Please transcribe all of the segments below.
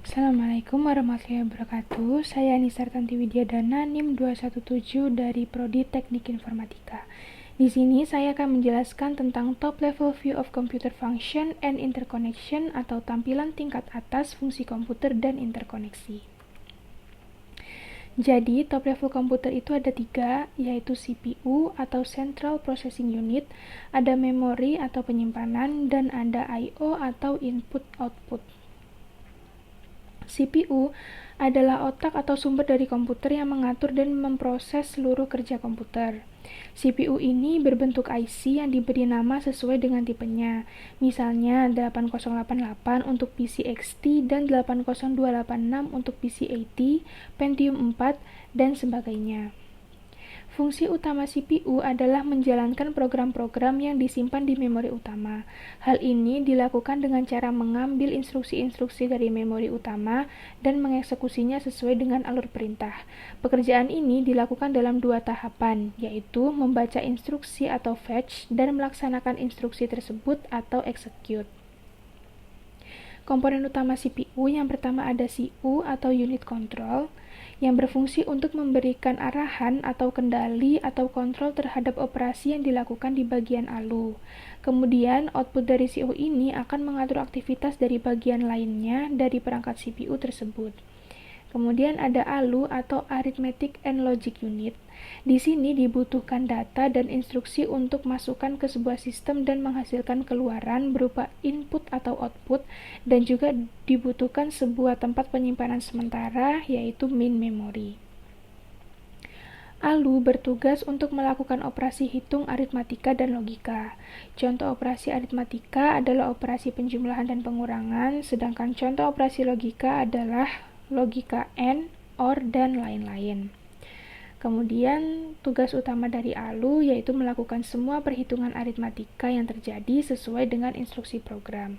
Assalamualaikum warahmatullahi wabarakatuh. Saya Anissa Tanti Widyadana, NIM 217 dari Prodi Teknik Informatika. Di sini saya akan menjelaskan tentang top level view of computer function and interconnection atau tampilan tingkat atas fungsi komputer dan interkoneksi. Jadi, top level komputer itu ada 3, yaitu CPU atau Central Processing Unit, ada memori atau penyimpanan, dan ada I/O atau input-output. CPU adalah otak atau sumber dari komputer yang mengatur dan memproses seluruh kerja komputer. CPU ini berbentuk IC yang diberi nama sesuai dengan tipenya. Misalnya 8088 untuk PC XT dan 80286 untuk PC AT, Pentium 4, dan sebagainya. Fungsi utama CPU adalah menjalankan program-program yang disimpan di memori utama. Hal ini dilakukan dengan cara mengambil instruksi-instruksi dari memori utama dan mengeksekusinya sesuai dengan alur perintah. Pekerjaan ini dilakukan dalam 2 tahapan, yaitu membaca instruksi atau fetch dan melaksanakan instruksi tersebut atau execute. Komponen utama CPU yang pertama ada CU atau unit control, yang berfungsi untuk memberikan arahan atau kendali atau kontrol terhadap operasi yang dilakukan di bagian ALU. Kemudian, output dari CU ini akan mengatur aktivitas dari bagian lainnya dari perangkat CPU tersebut. Kemudian ada ALU atau Arithmetic and Logic Unit. Di sini dibutuhkan data dan instruksi untuk masukkan ke sebuah sistem dan menghasilkan keluaran berupa input atau output, dan juga dibutuhkan sebuah tempat penyimpanan sementara, yaitu main memory. ALU bertugas untuk melakukan operasi hitung aritmatika dan logika. Contoh operasi aritmatika adalah operasi penjumlahan dan pengurangan, sedangkan contoh operasi logika adalah logika AND, OR, dan lain-lain. Kemudian, tugas utama dari ALU yaitu melakukan semua perhitungan aritmatika yang terjadi sesuai dengan instruksi program.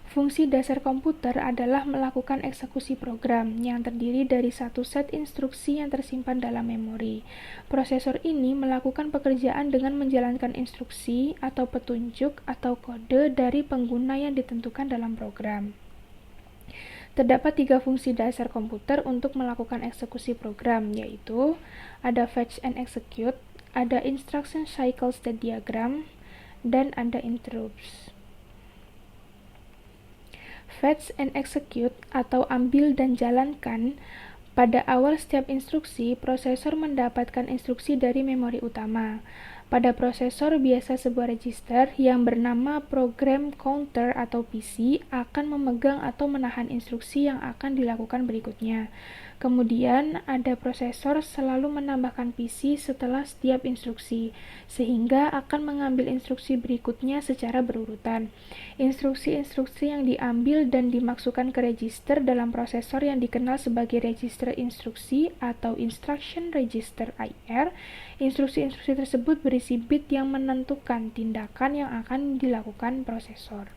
Fungsi dasar komputer adalah melakukan eksekusi program yang terdiri dari satu set instruksi yang tersimpan dalam memori. Prosesor ini melakukan pekerjaan dengan menjalankan instruksi atau petunjuk atau kode dari pengguna yang ditentukan dalam program. Terdapat 3 fungsi dasar komputer untuk melakukan eksekusi program, yaitu ada fetch and execute, ada instruction cycle state diagram, dan ada interrupts. Fetch and execute atau ambil dan jalankan. Pada awal setiap instruksi, prosesor mendapatkan instruksi dari memori utama. Pada prosesor biasa sebuah register yang bernama program counter atau PC akan memegang atau menahan instruksi yang akan dilakukan berikutnya. Kemudian ada prosesor selalu menambahkan PC setelah setiap instruksi, sehingga akan mengambil instruksi berikutnya secara berurutan. Instruksi-instruksi yang diambil dan dimasukkan ke register dalam prosesor yang dikenal sebagai register instruksi atau instruction register IR. Instruksi-instruksi tersebut berisi bit yang menentukan tindakan yang akan dilakukan prosesor.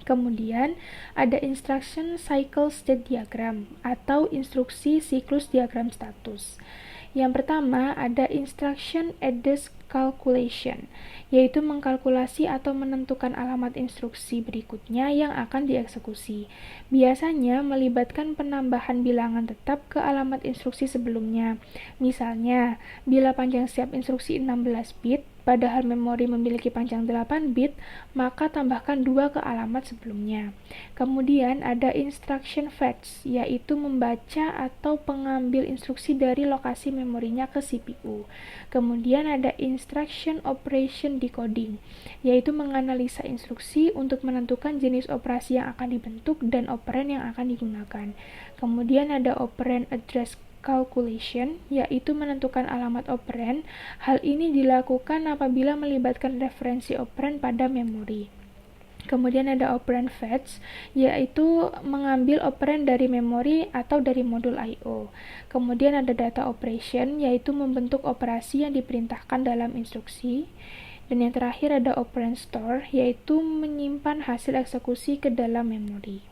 Kemudian ada instruction cycle state diagram atau instruksi siklus diagram status. Yang pertama ada instruction address calculation, yaitu mengkalkulasi atau menentukan alamat instruksi berikutnya yang akan dieksekusi. Biasanya melibatkan penambahan bilangan tetap ke alamat instruksi sebelumnya. Misalnya, bila panjang setiap instruksi 16 bit, padahal memori memiliki panjang 8 bit, maka tambahkan 2 ke alamat sebelumnya. Kemudian ada instruction fetch, yaitu membaca atau pengambil instruksi dari lokasi memorinya ke CPU. Kemudian ada instruction operation decoding, yaitu menganalisa instruksi untuk menentukan jenis operasi yang akan dibentuk dan operan yang akan digunakan. Kemudian ada operand address calculation, yaitu menentukan alamat operand. Hal ini dilakukan apabila melibatkan referensi operand pada memori. Kemudian ada operand fetch, yaitu mengambil operand dari memori atau dari modul I/O. Kemudian ada data operation, yaitu membentuk operasi yang diperintahkan dalam instruksi. Dan yang terakhir ada operand store, yaitu menyimpan hasil eksekusi ke dalam memori.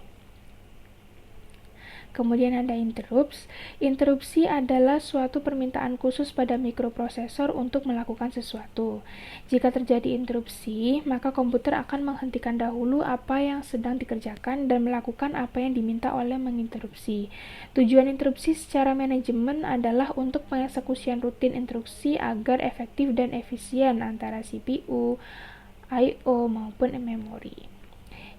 Kemudian ada interrupts. Interupsi adalah suatu permintaan khusus pada mikroprosesor untuk melakukan sesuatu. Jika terjadi interupsi, maka komputer akan menghentikan dahulu apa yang sedang dikerjakan dan melakukan apa yang diminta oleh menginterupsi. Tujuan interupsi secara manajemen adalah untuk pengeksekusian rutin instruksi agar efektif dan efisien antara CPU, I/O maupun memori.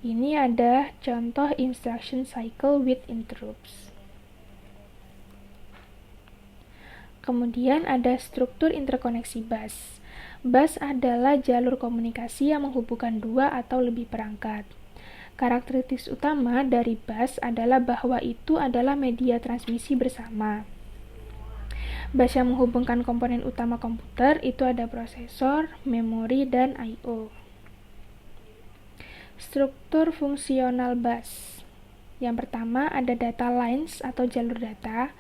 Ini ada contoh instruction cycle with interrupts. Kemudian ada struktur interkoneksi bus. Bus adalah jalur komunikasi yang menghubungkan dua atau lebih perangkat. Karakteristik utama dari bus adalah bahwa itu adalah media transmisi bersama. Bus yang menghubungkan komponen utama komputer itu ada prosesor, memori, dan I/O. Struktur fungsional bus. Yang pertama ada data lines atau jalur data.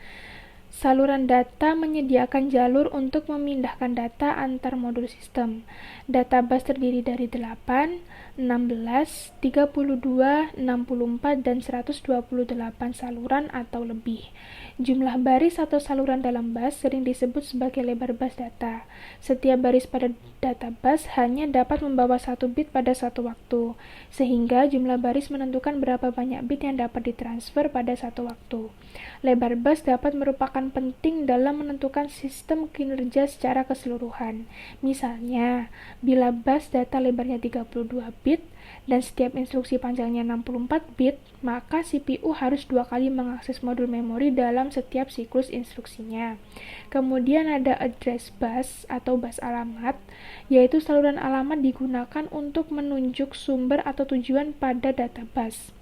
Saluran data menyediakan jalur untuk memindahkan data antar modul sistem. Data bus terdiri dari 8, 16, 32, 64, dan 128 saluran atau lebih. Jumlah baris atau saluran dalam bus sering disebut sebagai lebar bus data. Setiap baris pada data bus hanya dapat membawa 1 bit pada satu waktu, sehingga jumlah baris menentukan berapa banyak bit yang dapat ditransfer pada satu waktu. Lebar bus dapat merupakan penting dalam menentukan sistem kinerja secara keseluruhan. Misalnya, bila bus data lebarnya 32 bit dan setiap instruksi panjangnya 64 bit, maka CPU harus 2 kali mengakses modul memori dalam setiap siklus instruksinya. Kemudian ada address bus atau bus alamat, yaitu saluran alamat digunakan untuk menunjuk sumber atau tujuan pada data bus.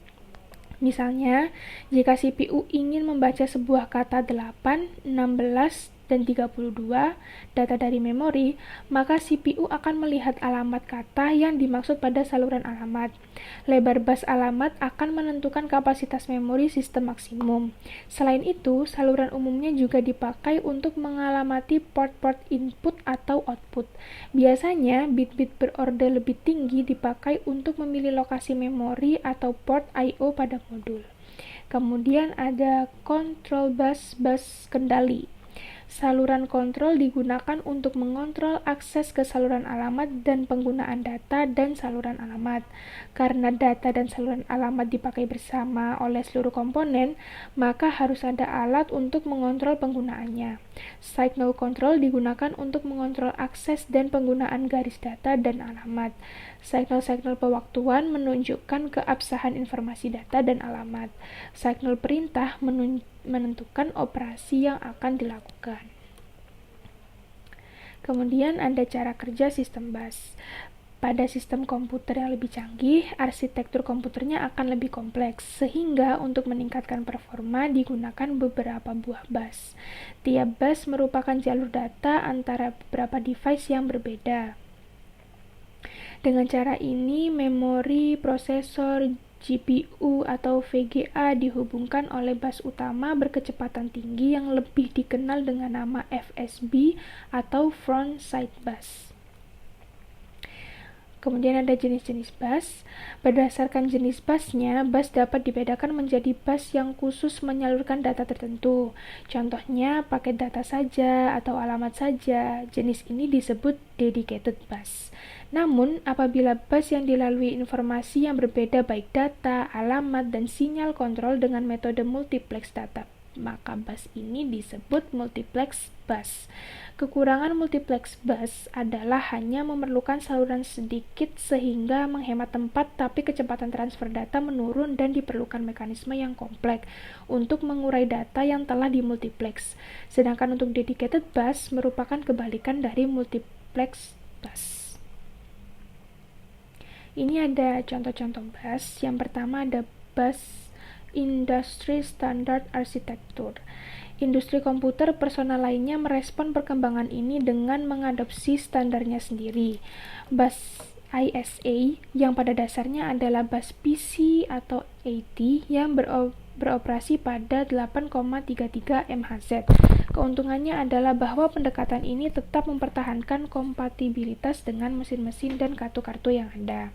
Misalnya, jika CPU ingin membaca sebuah kata 8, 16, dan 32 data dari memori, maka CPU akan melihat alamat kata yang dimaksud pada saluran alamat. Lebar bus alamat akan menentukan kapasitas memori sistem maksimum. Selain itu, saluran umumnya juga dipakai untuk mengalamati port-port input atau output. Biasanya, bit-bit berorde lebih tinggi dipakai untuk memilih lokasi memori atau port I/O pada modul. Kemudian ada control bus, bus kendali. Saluran kontrol digunakan untuk mengontrol akses ke saluran alamat dan penggunaan data dan saluran alamat. Karena data dan saluran alamat dipakai bersama oleh seluruh komponen, maka harus ada alat untuk mengontrol penggunaannya. Signal control digunakan untuk mengontrol akses dan penggunaan garis data dan alamat. Signal-signal pewaktuan menunjukkan keabsahan informasi data dan alamat. Signal perintah menentukan operasi yang akan dilakukan. Kemudian ada cara kerja sistem bus. Pada sistem komputer yang lebih canggih, arsitektur komputernya akan lebih kompleks, sehingga untuk meningkatkan performa digunakan beberapa buah bus. Tiap bus merupakan jalur data antara beberapa device yang berbeda. Dengan cara ini, memori, prosesor, GPU atau VGA dihubungkan oleh bus utama berkecepatan tinggi yang lebih dikenal dengan nama FSB atau Front Side Bus. Kemudian ada jenis-jenis bus. Berdasarkan jenis busnya, bus dapat dibedakan menjadi bus yang khusus menyalurkan data tertentu. Contohnya, paket data saja atau alamat saja. Jenis ini disebut dedicated bus. Namun, apabila bus yang dilalui informasi yang berbeda baik data, alamat, dan sinyal kontrol dengan metode multiplex data, maka bus ini disebut multiplex bus. Kekurangan multiplex bus adalah hanya memerlukan saluran sedikit sehingga menghemat tempat, tapi kecepatan transfer data menurun dan diperlukan mekanisme yang kompleks untuk mengurai data yang telah dimultiplex. Sedangkan untuk dedicated bus merupakan kebalikan dari multiplex bus. Ini ada contoh-contoh bus. Yang pertama ada bus Industry Standard Architecture. Industri komputer personal lainnya merespon perkembangan ini dengan mengadopsi standarnya sendiri. Bus ISA yang pada dasarnya adalah bus PC atau AT yang beroperasi pada 8,33 MHz. Keuntungannya adalah bahwa pendekatan ini tetap mempertahankan kompatibilitas dengan mesin-mesin dan kartu-kartu yang ada.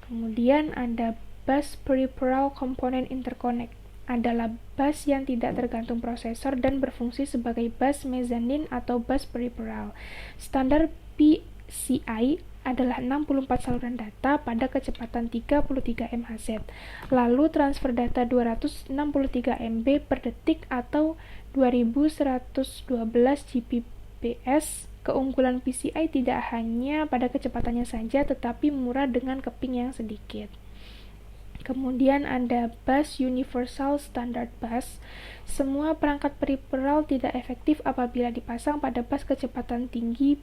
Kemudian ada Bus Peripheral Component Interconnect adalah bus yang tidak tergantung prosesor dan berfungsi sebagai bus mezzanine atau bus peripheral. Standar PCI adalah 64 saluran data pada kecepatan 33 MHz. Lalu transfer data 263 MB per detik atau 2112 Gbps. Keunggulan PCI tidak hanya pada kecepatannya saja, tetapi murah dengan keping yang sedikit. Kemudian ada bus universal standard bus. Semua perangkat peripheral tidak efektif apabila dipasang pada bus kecepatan tinggi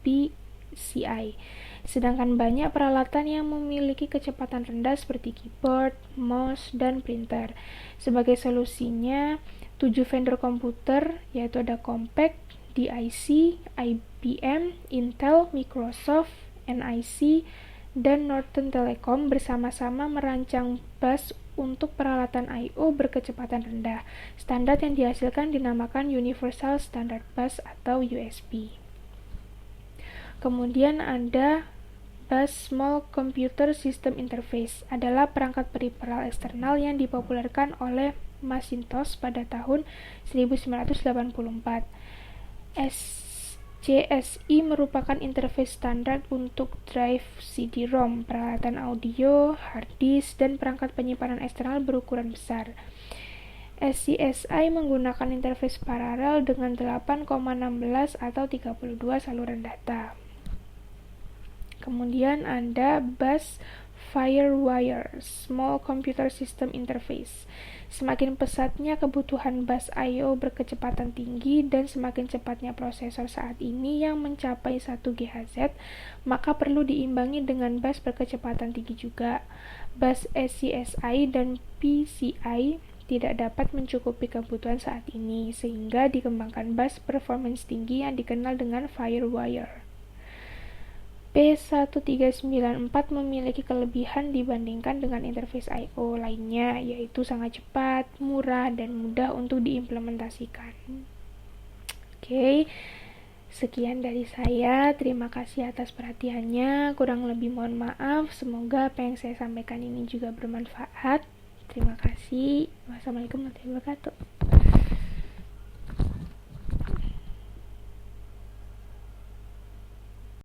PCI. Sedangkan banyak peralatan yang memiliki kecepatan rendah seperti keyboard, mouse, dan printer. Sebagai solusinya, 7 vendor komputer, yaitu ada Compaq, DIC, IBM, Intel, Microsoft, NIC, dan Norton Telecom bersama-sama merancang bus untuk peralatan I/O berkecepatan rendah. Standar yang dihasilkan dinamakan Universal Standard Bus atau USB. Kemudian ada bus Small Computer System Interface, adalah perangkat peripheral eksternal yang dipopulerkan oleh Macintosh pada tahun 1984. SCSI merupakan interface standar untuk drive CD-ROM, peralatan audio, hard disk, dan perangkat penyimpanan eksternal berukuran besar. SCSI menggunakan interface paralel dengan 8,16 atau 32 saluran data. Kemudian ada bus FireWire, Small Computer System Interface. Semakin pesatnya kebutuhan bus I/O berkecepatan tinggi dan semakin cepatnya prosesor saat ini yang mencapai 1 GHz, maka perlu diimbangi dengan bus berkecepatan tinggi juga. Bus SCSI dan PCI tidak dapat mencukupi kebutuhan saat ini, sehingga dikembangkan bus performance tinggi yang dikenal dengan FireWire. P1394 memiliki kelebihan dibandingkan dengan interface I/O lainnya, yaitu sangat cepat, murah, dan mudah untuk diimplementasikan. Oke, sekian dari saya. Terima kasih atas perhatiannya. Kurang lebih mohon maaf. Semoga apa yang saya sampaikan ini juga bermanfaat. Terima kasih. Wassalamualaikum warahmatullahi wabarakatuh.